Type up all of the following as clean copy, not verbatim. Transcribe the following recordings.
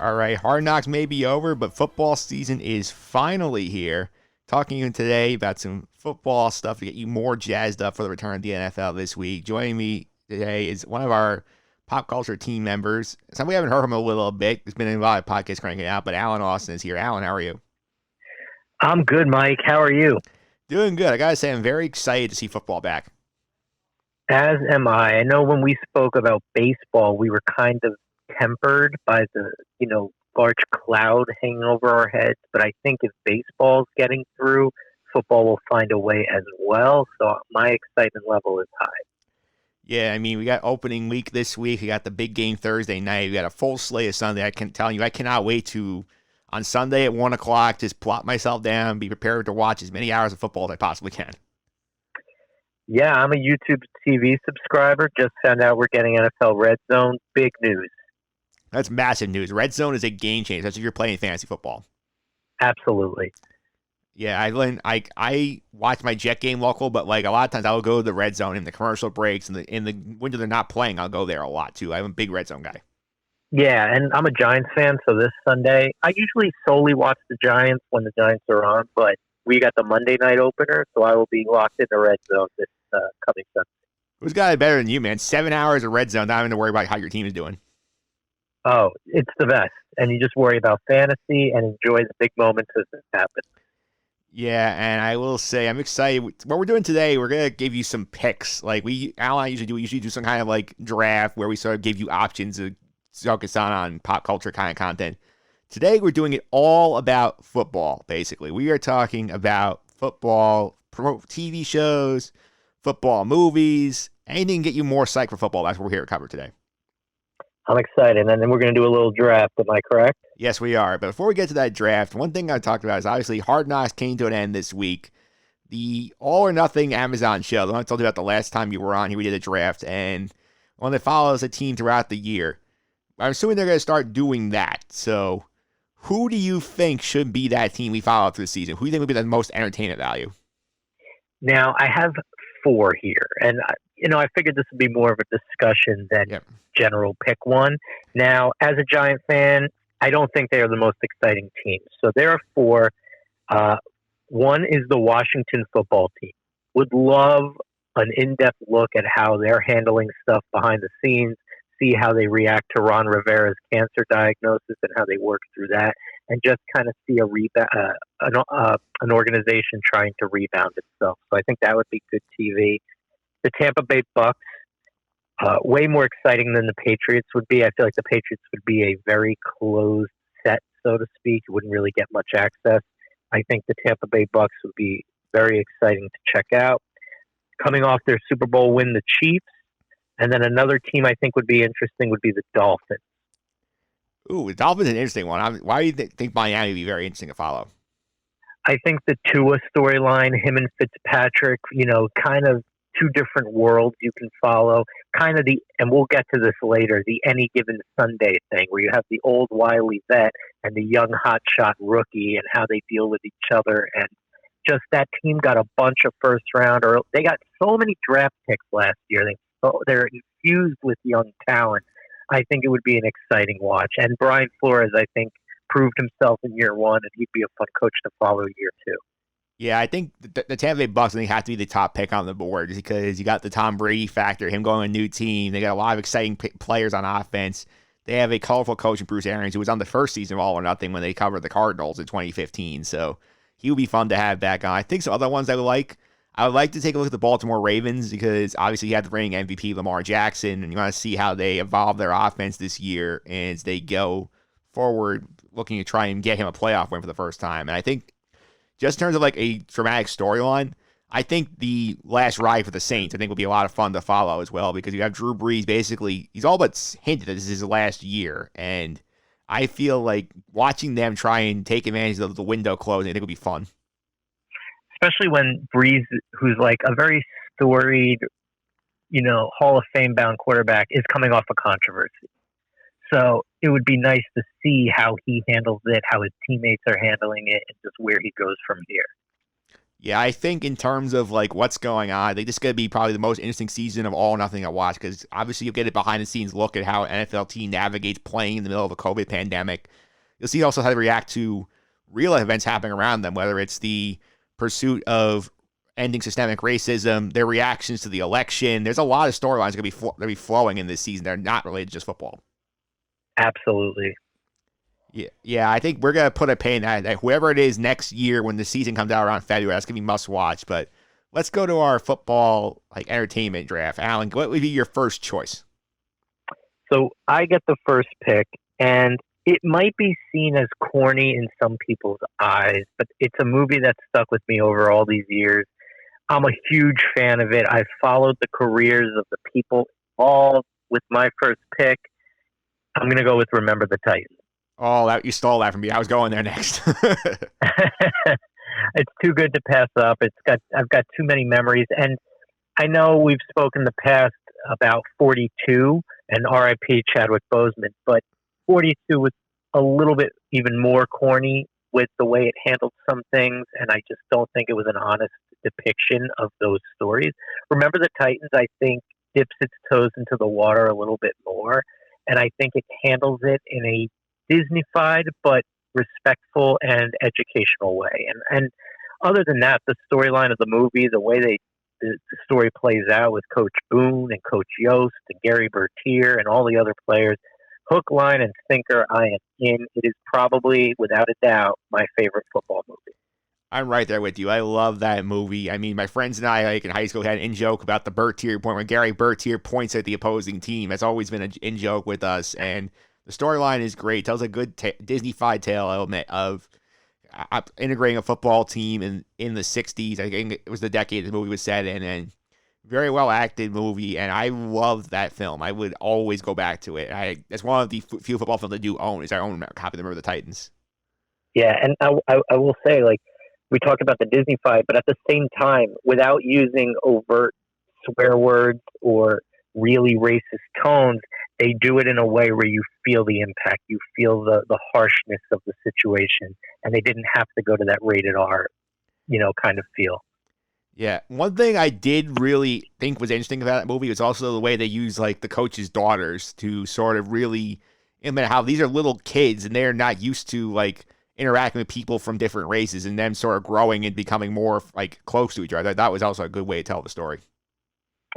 All right, Hard Knocks may be over, but football season is finally here. Talking to you today about some football stuff to get you more jazzed up for the return of the NFL this week. Joining me today is one of our pop culture team members. Some we haven't heard from a little bit. There's been a lot of podcasts cranking out, but Alan Austin is here. Alan, how are you? I'm good, Mike. How are you? Doing good. I got to say, I'm very excited to see football back. As am I. I know when we spoke about baseball, we were kind of tempered by the, large cloud hanging over our heads. But I think if baseball's getting through, football will find a way as well. So my excitement level is high. Yeah, I mean, we got opening week this week. We got the big game Thursday night. We got a full slate of Sunday. I can tell you, I cannot wait to, on Sunday at 1 o'clock, just plop myself down, be prepared to watch as many hours of football as I possibly can. Yeah, I'm a YouTube TV subscriber. Just found out we're getting NFL Red Zone. Big news. That's massive news. Red Zone is a game changer, especially if you're playing fantasy football. Absolutely. Yeah, I watch my Jet game local, but like a lot of times I will go to the Red Zone in the commercial breaks and in the window they're not playing. I'll go there a lot too. I'm a big Red Zone guy. Yeah, and I'm a Giants fan, so this Sunday I usually solely watch the Giants when the Giants are on, but we got the Monday night opener, so I will be locked in the Red Zone this coming Sunday. Who's got it better than you, man? 7 hours of Red Zone, not having to worry about how your team is doing. Oh, it's the best. And you just worry about fantasy and enjoy the big moments as it happens. Yeah, and I will say I'm excited. What we're doing today, we're going to give you some picks. Like Al and I usually do some kind of like draft where we sort of give you options to focus on pop culture kind of content. Today, we're doing it all about football, basically. We are talking about football, TV shows, football movies, anything to get you more psyched for football. That's what we're here to cover today. I'm excited, and then we're going to do a little draft. Am I correct? Yes, we are. But before we get to that draft, one thing I talked about is obviously Hard Knocks came to an end this week. The All or Nothing Amazon show, the one I told you about the last time you were on here, we did a draft, and one that follows a team throughout the year. I'm assuming they're going to start doing that. So who do you think should be that team we follow through the season? Who do you think would be the most entertainment value? Now, I have 4 here, and I figured this would be more of a discussion than general pick one. Now, as a Giant fan, I don't think they are the most exciting team. So there are 4. One is the Washington football team. Would love an in-depth look at how they're handling stuff behind the scenes, see how they react to Ron Rivera's cancer diagnosis and how they work through that, and just kind of see an organization trying to rebound itself. So I think that would be good TV. The Tampa Bay Bucks, way more exciting than the Patriots would be. I feel like the Patriots would be a very closed set, so to speak. You wouldn't really get much access. I think the Tampa Bay Bucks would be very exciting to check out. Coming off their Super Bowl win, the Chiefs. And then another team I think would be interesting would be the Dolphins. Ooh, the Dolphins is an interesting one. Why do you think Miami would be very interesting to follow? I think the Tua storyline, him and Fitzpatrick, kind of 2 different worlds you can follow. Kind of and we'll get to this later, the any given Sunday thing where you have the old wily vet and the young hotshot rookie and how they deal with each other. And just that team got a bunch of first round, or they got so many draft picks last year. They're infused with young talent. I think it would be an exciting watch. And Brian Flores, I think, proved himself in year 1, and he'd be a fun coach to follow year 2. Yeah, I think the Tampa Bay Bucks, I think, have to be the top pick on the board just because you got the Tom Brady factor, him going to a new team. They got a lot of exciting players on offense. They have a colorful coach in Bruce Arians, who was on the first season of All or Nothing when they covered the Cardinals in 2015. So he would be fun to have back on. I think some other ones I would like to take a look at the Baltimore Ravens because obviously you have the reigning MVP Lamar Jackson, and you want to see how they evolve their offense this year as they go forward, looking to try and get him a playoff win for the first time. And I think just in terms of like a dramatic storyline, I think the last ride for the Saints, I think, will be a lot of fun to follow as well because you have Drew Brees basically, he's all but hinted that this is his last year. And I feel like watching them try and take advantage of the window closing, I think will be fun. Especially when Brees, who's like a very storied, Hall of Fame bound quarterback, is coming off a controversy. So it would be nice to see how he handles it, how his teammates are handling it, and just where he goes from here. Yeah, I think in terms of like what's going on, I think this is going to be probably the most interesting season of all nothing to watch, because obviously you'll get a behind the scenes look at how an NFL team navigates playing in the middle of a COVID pandemic. You'll see also how they react to real events happening around them, whether it's the pursuit of ending systemic racism, their reactions to the election. There's a lot of storylines going to be flowing in this season. They're not related to just football. Absolutely. Yeah. I think we're gonna put a pin in that. Whoever it is next year when the season comes out around February, that's gonna be must watch. But let's go to our football entertainment draft. Alan, what would be your first choice? So I get the first pick, and it might be seen as corny in some people's eyes, but it's a movie that's stuck with me over all these years. I'm a huge fan of it. I've followed the careers of the people involved with my first pick. I'm going to go with Remember the Titans. Oh, you stole that from me. I was going there next. It's too good to pass up. I've got too many memories, and I know we've spoken in the past about 42 and R.I.P. Chadwick Boseman, but 42 was a little bit even more corny with the way it handled some things, and I just don't think it was an honest depiction of those stories. Remember the Titans, I think, dips its toes into the water a little bit more, and I think it handles it in a Disney-fied but respectful and educational way. And other than that, the storyline of the movie, the way the story plays out with Coach Boone and Coach Yost and Gary Bertier and all the other players, hook, line, and sinker, I am in. It is probably, without a doubt, my favorite football movie. I'm right there with you. I love that movie. I mean, my friends and I, like in high school, had an in-joke about the Bertier point when Gary Bertier points at the opposing team. That's always been an in-joke with us, and the storyline is great. It tells a good Disney-fied tale element of integrating a football team in the 60s. I think it was the decade the movie was set in, and very well acted movie, and I love that film. I would always go back to it. It's one of the few football films I do own. Is I own a copy of Remember the Titans. Yeah, and I will say, like, we talked about the Disney-fied, but at the same time, without using overt swear words or really racist tones, they do it in a way where you feel the impact, you feel the harshness of the situation, and they didn't have to go to that rated R, kind of feel. Yeah, one thing I did really think was interesting about that movie was also the way they use like the coach's daughters to sort of really implement how these are little kids and they're not used to like interacting with people from different races and them sort of growing and becoming more like close to each other. That was also a good way to tell the story.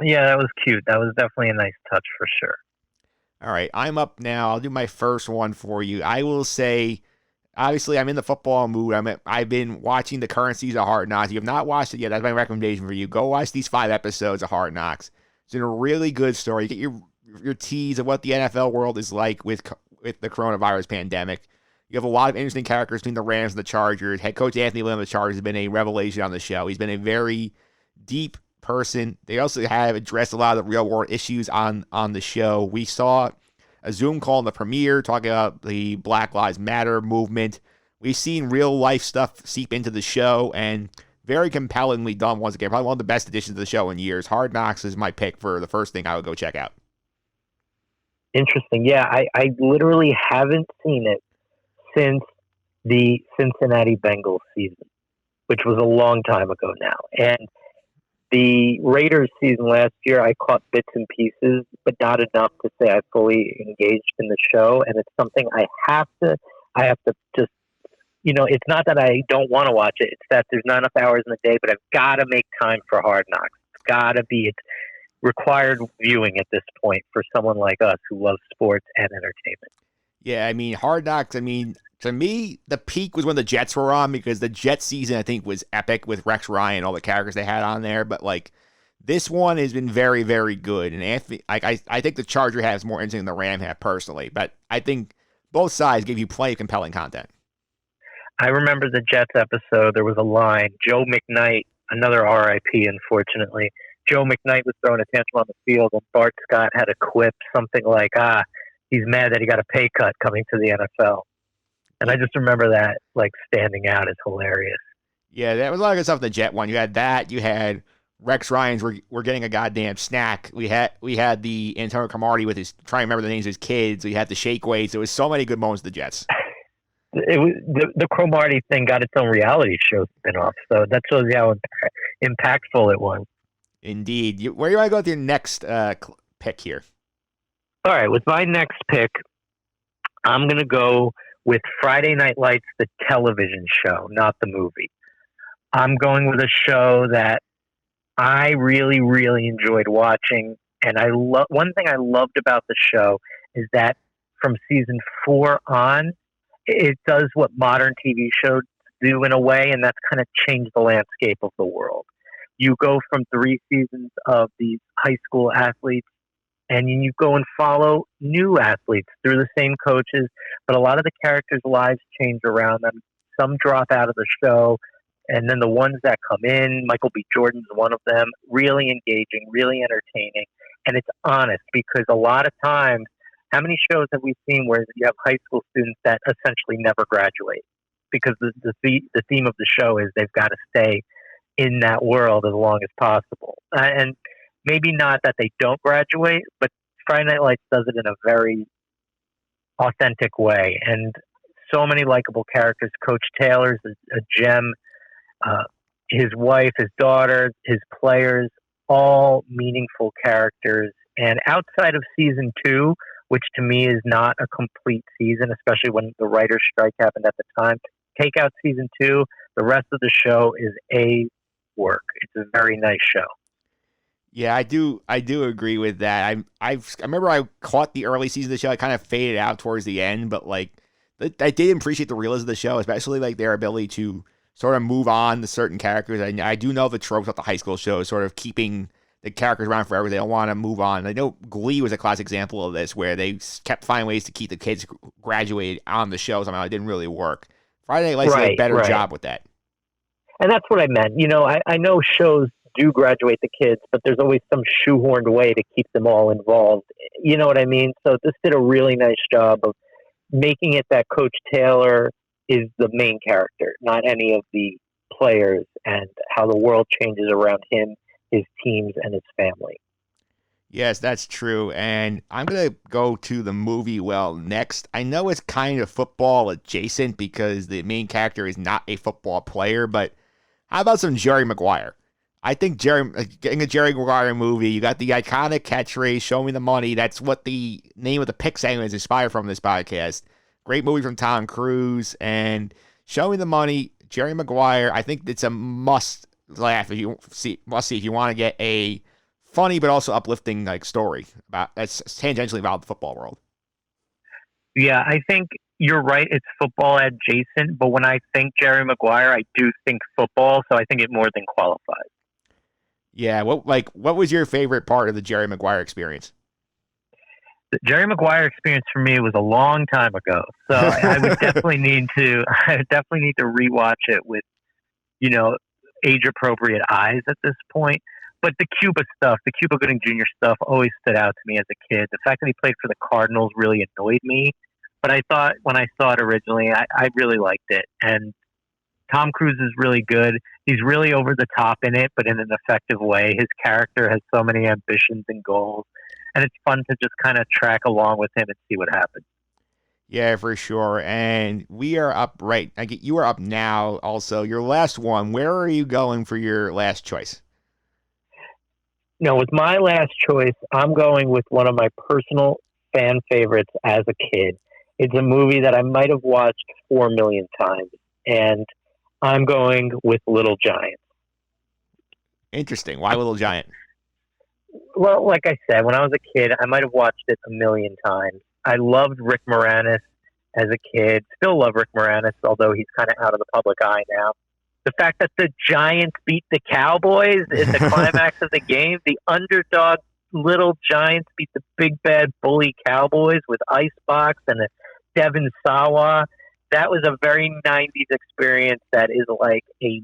Yeah, that was cute. That was definitely a nice touch for sure. All right, I'm up now. I'll do my first one for you. I will say, obviously, I'm in the football mood. I've been watching the current season of Hard Knocks. If you have not watched it yet, that's my recommendation for you. Go watch these 5 episodes of Hard Knocks. It's a really good story. You get your tease of what the NFL world is like with the coronavirus pandemic. You have a lot of interesting characters between the Rams and the Chargers. Head coach Anthony Lynn of the Chargers has been a revelation on the show. He's been a very deep person. They also have addressed a lot of the real world issues on the show. We saw a Zoom call in the premiere talking about the Black Lives Matter movement. We've seen real life stuff seep into the show and very compellingly done once again. Probably one of the best additions to the show in years. Hard Knocks is my pick for the first thing I would go check out. Interesting. Yeah, I literally haven't seen it since the Cincinnati Bengals season, which was a long time ago now. And the Raiders season last year, I caught bits and pieces, but not enough to say I fully engaged in the show. And it's something I have to just, it's not that I don't want to watch it. It's that there's not enough hours in the day, but I've got to make time for Hard Knocks. It's got to be, it's required viewing at this point for someone like us who loves sports and entertainment. Yeah, I mean, Hard Knocks, to me, the peak was when the Jets were on because the Jets season, I think, was epic with Rex Ryan, all the characters they had on there. But, like, this one has been very, very good. And Anthony, I think the Charger has more interesting than the Ram have personally. But I think both sides give you plenty of compelling content. I remember the Jets episode. There was a line. Joe McKnight, another RIP, unfortunately. Joe McKnight was throwing a tantrum on the field, and Bart Scott had a quip, something like, he's mad that he got a pay cut coming to the NFL. And I just remember that, like, standing out as hilarious. Yeah, that was a lot of good stuff in the Jet one. You had that. You had Rex Ryan's we're getting a goddamn snack. We had the Antonio Cromartie with his trying to remember the names of his kids. We had the shake weights. There was so many good moments with the Jets. It was the Cromartie thing got its own reality show spinoff, so that shows you how impactful it was. Indeed. Where do you want to go with your next pick here? All right, with my next pick, I'm going to go with Friday Night Lights, the television show, not the movie. I'm going with a show that I really, really enjoyed watching, and one thing I loved about the show is that from season 4 on, it does what modern TV shows do in a way, and that's kind of changed the landscape of the world. You go from 3 seasons of these high school athletes, and you go and follow new athletes through the same coaches, but a lot of the characters' lives change around them. Some drop out of the show, and then the ones that come in, Michael B. Jordan's one of them, really engaging, really entertaining, and it's honest because a lot of times, how many shows have we seen where you have high school students that essentially never graduate? Because the theme of the show is they've got to stay in that world as long as possible. And maybe not that they don't graduate, but Friday Night Lights does it in a very authentic way. And so many likable characters. Coach Taylor's a gem. His wife, his daughter, his players, all meaningful characters. And outside of season 2, which to me is not a complete season, especially when the writer's strike happened at the time. Take out season 2, the rest of the show is A work. It's a very nice show. Yeah, I do agree with that. I remember I caught the early season of the show. I kind of faded out towards the end, but like I did appreciate the realism of the show, especially like their ability to sort of move on to certain characters. I do know the tropes of the high school show is sort of keeping the characters around forever. They don't want to move on. I know Glee was a classic example of this, where they kept finding ways to keep the kids graduated on the show. Somehow it didn't really work. Friday Night Lights did a better job with that. And that's what I meant. You know, I know shows do graduate the kids, but there's always some shoehorned way to keep them all involved. You know what I mean? So this did a really nice job of making it that Coach Taylor is the main character, not any of the players, and how the world changes around him, his teams, and his family. Yes, that's true. And I'm going to go to the movie next. I know it's kind of football adjacent because the main character is not a football player, but how about some Jerry Maguire? I think getting a Jerry Maguire movie, you got the iconic catchphrase, "Show me the money." That's what the name of the pick segment is inspired from this podcast. Great movie from Tom Cruise, and "Show me the money," Jerry Maguire. I think it's a must laugh if you see if you want to get a funny but also uplifting like story about that's tangentially about the football world. Yeah, I think you're right. It's football adjacent, but when I think Jerry Maguire, I do think football, so I think it more than qualifies. Yeah, what was your favorite part of the Jerry Maguire experience? The Jerry Maguire experience for me was a long time ago, so I would definitely need to rewatch it with, age appropriate eyes at this point. But the Cuba Gooding Jr. stuff always stood out to me as a kid. The fact that he played for the Cardinals really annoyed me. But I thought when I saw it originally, I really liked it. And Tom Cruise is really good. He's really over the top in it, but in an effective way. His character has so many ambitions and goals. And it's fun to just kind of track along with him and see what happens. Yeah, for sure. And we are up you are up now also. Your last one, where are you going for your last choice? No, with my last choice, I'm going with one of my personal fan favorites as a kid. It's a movie that I might have watched 4 million times, and I'm going with Little Giants. Interesting. Why Little Giant? Well, like I said, when I was a kid, I might have watched it 1 million times. I loved Rick Moranis as a kid. Still love Rick Moranis, although he's kind of out of the public eye now. The fact that the Giants beat the Cowboys in the climax of the game, the underdog Little Giants beat the big bad bully Cowboys with Icebox and a Devin Sawa. That was a very 90s experience that is like a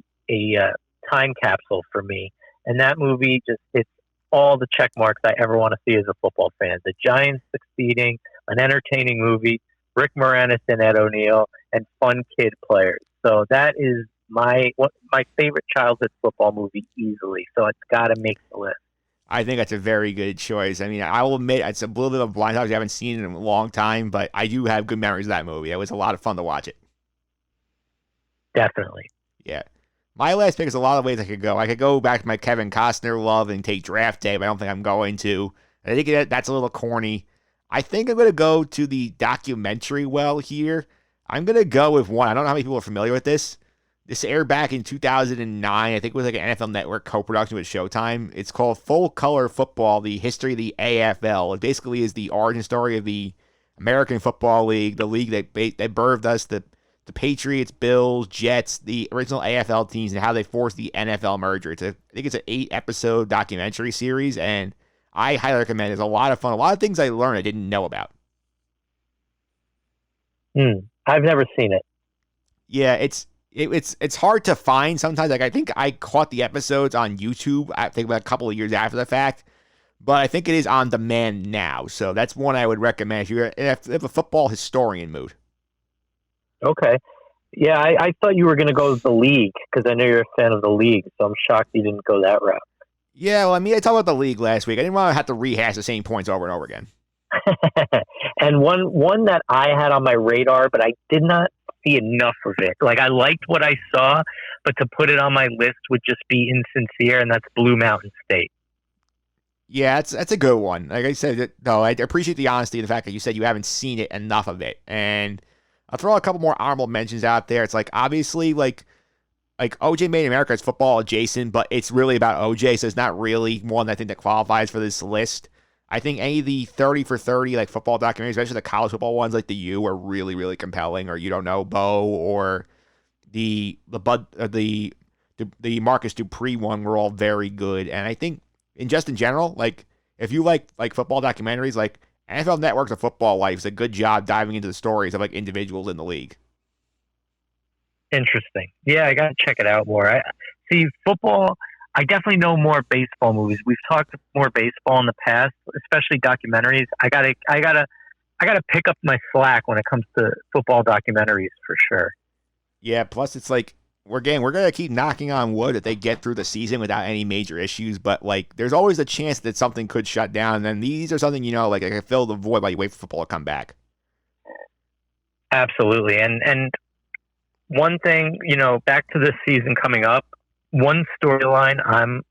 time capsule for me. And that movie just hits all the check marks I ever want to see as a football fan. The Giants succeeding, an entertaining movie, Rick Moranis and Ed O'Neill, and fun kid players. So that is my favorite childhood football movie easily. So it's got to make the list. I think that's a very good choice. I mean, I will admit it's a little bit of a blind spot. I haven't seen it in a long time, but I do have good memories of that movie. It was a lot of fun to watch it. Definitely. Yeah. My last pick is a lot of ways I could go. I could go back to my Kevin Costner love and take Draft Day, but I don't think I'm going to. I think that's a little corny. I think I'm going to go to the documentary well here. I'm going to go with one. I don't know how many people are familiar with this. This aired back in 2009. I think it was like an NFL Network co-production with Showtime. It's called Full Color Football, the History of the AFL. It basically is the origin story of the American Football League, the league that birthed us, the Patriots, Bills, Jets, the original AFL teams, and how they forced the NFL merger. I think it's an 8-episode documentary series, and I highly recommend it. It's a lot of fun. A lot of things I learned I didn't know about. I've never seen it. Yeah, it's hard to find sometimes. Like I think I caught the episodes on YouTube, I think about a couple of years after the fact, but I think it is on demand now. So that's one I would recommend if you're in a football historian mood. Okay. Yeah, I thought you were going to go with the league because I know you're a fan of the league, so I'm shocked you didn't go that route. Yeah, well, I mean, I talked about the league last week. I didn't want to have to rehash the same points over and over again. And one that I had on my radar, but I did not see enough of it. Like, I liked what I saw, but to put it on my list would just be insincere, and that's Blue Mountain State. Yeah, that's a good one. Like I said, I appreciate the honesty and the fact that you said you haven't seen it, enough of it. And I'll throw a couple more honorable mentions out there. It's like, obviously, like OJ Made in America is football adjacent, but it's really about OJ, so it's not really one I think that qualifies for this list. I think any of the 30 for 30 like football documentaries, especially the college football ones like the U, are really, really compelling. Or You Don't Know Bo, or the Marcus Dupree one were all very good. And I think in general, like if you like football documentaries, like NFL Network's A Football Life is a good job diving into the stories of like individuals in the league. Interesting. Yeah, I got to check it out more. I see football. I definitely know more baseball movies. We've talked more baseball in the past, especially documentaries. I gotta pick up my slack when it comes to football documentaries for sure. Yeah. Plus, it's like we're gonna keep knocking on wood that they get through the season without any major issues. But like, there's always a chance that something could shut down. And then these are something like I can fill the void while you wait for football to come back. Absolutely. And one thing, back to this season coming up, one storyline I'm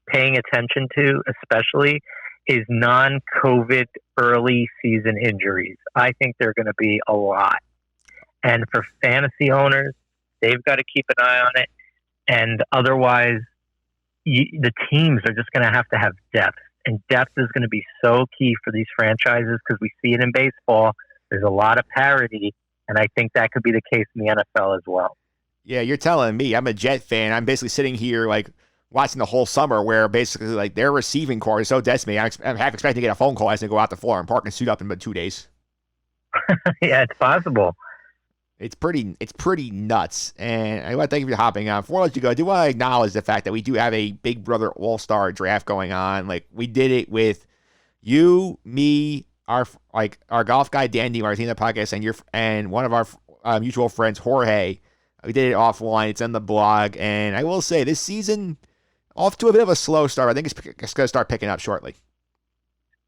paying attention to especially is non-COVID early season injuries. I think they're going to be a lot. And for fantasy owners, they've got to keep an eye on it. And otherwise, the teams are just going to have depth. And depth is going to be so key for these franchises because we see it in baseball. There's a lot of parity. And I think that could be the case in the NFL as well. Yeah, you're telling me. I'm a Jet fan. I'm basically sitting here like watching the whole summer where basically like their receiving core is so decimated. I'm half expecting to get a phone call as they go out the floor and park and suit up in about 2 days. Yeah, it's possible. It's pretty nuts. And I want to thank you for hopping on. Before I let you go, I do want to acknowledge the fact that we do have a Big Brother All-Star draft going on. Like, we did it with you, me, our golf guy Dan Martina podcast, and one of our mutual friends Jorge. We did it offline. It's on the blog, and I will say this season off to a bit of a slow start. I think it's going to start picking up shortly.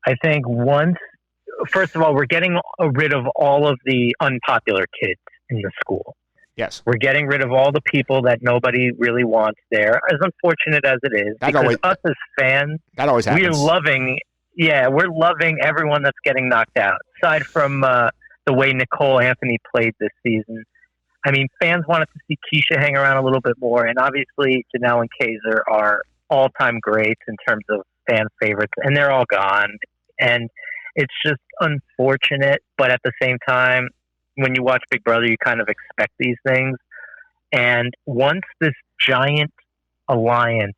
I think first of all, we're getting rid of all of the unpopular kids in the school. Yes, we're getting rid of all the people that nobody really wants there. As unfortunate as it is, because us as fans, that always happens. We're loving everyone that's getting knocked out. Aside from the way Nicole Anthony played this season, I mean, fans wanted to see Keisha hang around a little bit more, and obviously Janelle and Kaiser are all-time greats in terms of fan favorites, and they're all gone. And it's just unfortunate, but at the same time, when you watch Big Brother, you kind of expect these things. And once this giant alliance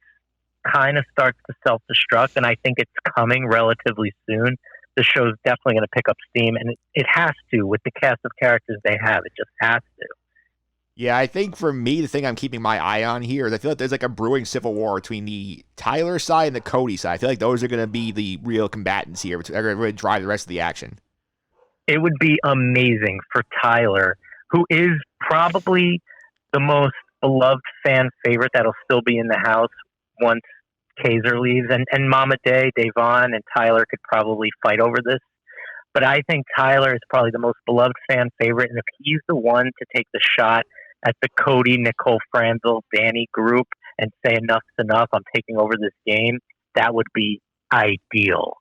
kind of starts to self-destruct, and I think it's coming relatively soon, the show's definitely going to pick up steam, and it has to with the cast of characters they have. It just has to. Yeah, I think for me, the thing I'm keeping my eye on here is I feel like there's like a brewing civil war between the Tyler side and the Cody side. I feel like those are going to be the real combatants here. They're going to really drive the rest of the action. It would be amazing for Tyler, who is probably the most beloved fan favorite that'll still be in the house once Kaiser leaves. And Mama Day, Davon, and Tyler could probably fight over this. But I think Tyler is probably the most beloved fan favorite. And if he's the one to take the shot at the Cody, Nicole Franzel, Danny group and say enough's enough, I'm taking over this game, that would be ideal.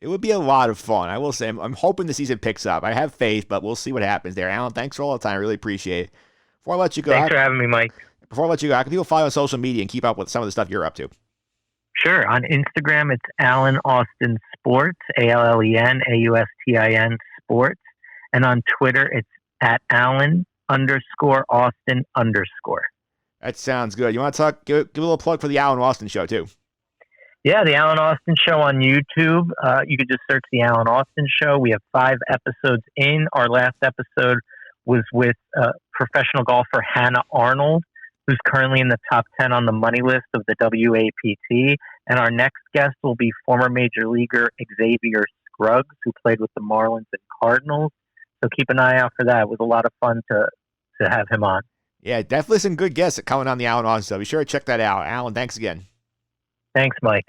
It would be a lot of fun. I will say, I'm hoping the season picks up. I have faith, but we'll see what happens there. Alan, thanks for all the time. I really appreciate it. Before I let you go, thanks for having me, Mike. Before I let you go, how can people follow you on social media and keep up with some of the stuff you're up to? Sure. On Instagram, it's Alan Austin Sports, ALLEN Sports. And on Twitter, it's at Alan_Austin_. That sounds good. You want to talk? Give a little plug for the Alan Austin Show, too. Yeah, the Alan Austin Show on YouTube. You could just search the Alan Austin Show. We have 5 episodes in. Our last episode was with professional golfer Hannah Arnold, who's currently in the top 10 on the money list of the WAPT. And our next guest will be former major leaguer Xavier Scruggs, who played with the Marlins and Cardinals. So keep an eye out for that. It was a lot of fun to have him on. Yeah, definitely some good guests coming on the Alan Austin Show. Be sure to check that out. Alan, thanks again. Thanks, Mike.